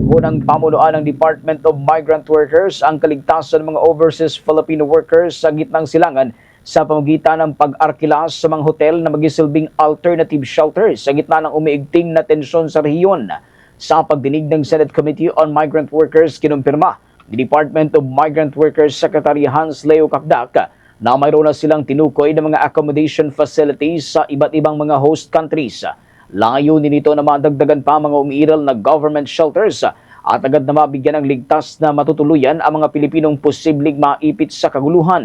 Itinakbo ng pamunuan ng Department of Migrant Workers ang kaligtasan ng mga overseas Filipino workers sa gitnang silangan sa pamamagitan ng pag-arkilas sa mga hotel na magisilbing alternative shelters sa gitna ng umiigting na tensyon sa rehiyon. Sa pagdinig ng Senate Committee on Migrant Workers, kinumpirma ni Department of Migrant Workers Secretary Hans Leo Kakdak na mayroon na silang tinukoy ng mga accommodation facilities sa iba't ibang mga host countries. Layunin nito na madagdagan pa mga umiiral na government shelters at agad na mabigyan ng ligtas na matutuluyan ang mga Pilipinong posibleng maipit sa kaguluhan.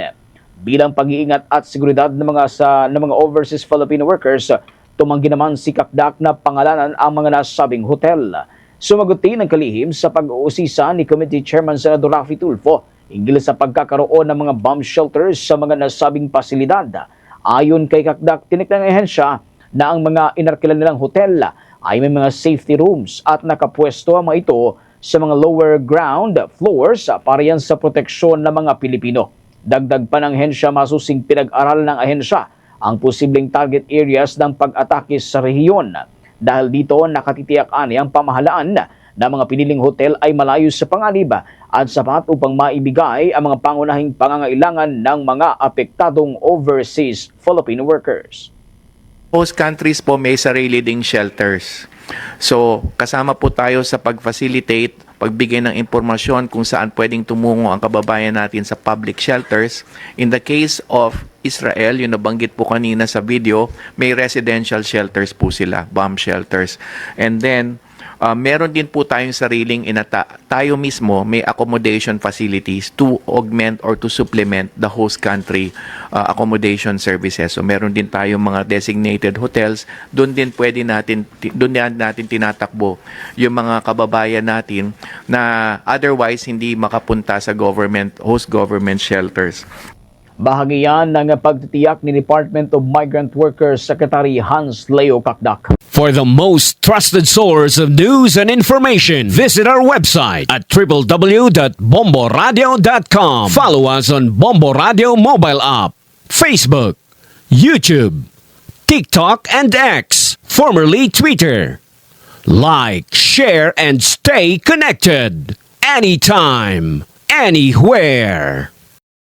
Bilang pag-iingat at seguridad ng mga overseas Filipino workers, tumanggi naman si Kakdak na pangalanan ang mga nasabing hotel. Sumagot din ng kalihim sa pag-uusisa ni Committee Chairman Senador Raffy Tulfo hinggil sa pagkakaroon ng mga bomb shelters sa mga nasabing pasilidad. Ayon kay Kakdak, tinik ng ehensya na ang mga inarkilan nilang hotel ay may mga safety rooms at nakapwesto ang mga ito sa mga lower ground floors para yan sa proteksyon ng mga Pilipino. Dagdag pa ng ehensya, masusing pinag-aral ng ehensya ang posibleng target areas ng pag-atake sa rehiyon. Dahil dito nakatitiyak-ani ang pamahalaan na mga piniling hotel ay malayo sa panganib at sapat upang maibigay ang mga pangunahing pangangailangan ng mga apektadong overseas Filipino workers. Host countries po may sarili ding shelters. So, kasama po tayo sa pag-facilitate, pagbigay ng impormasyon kung saan pwedeng tumungo ang kababayan natin sa public shelters. In the case of Israel, yung nabanggit po kanina sa video, may residential shelters po sila, bomb shelters. And then, meron din po tayong sariling tayo mismo may accommodation facilities to augment or to supplement the host country accommodation services. So meron din tayong mga designated hotels. Doon din natin tinatakbo yung mga kababayan natin na otherwise hindi makapunta sa host government shelters. Bahagi yan ng pagtitiyak ni Department of Migrant Workers Secretary Hans Leo Kakdak. For the most trusted source of news and information, visit our website at www.bomboradio.com. Follow us on Bombo Radio mobile app, Facebook, YouTube, TikTok, and X, formerly Twitter. Like, share, and stay connected. Anytime, anywhere.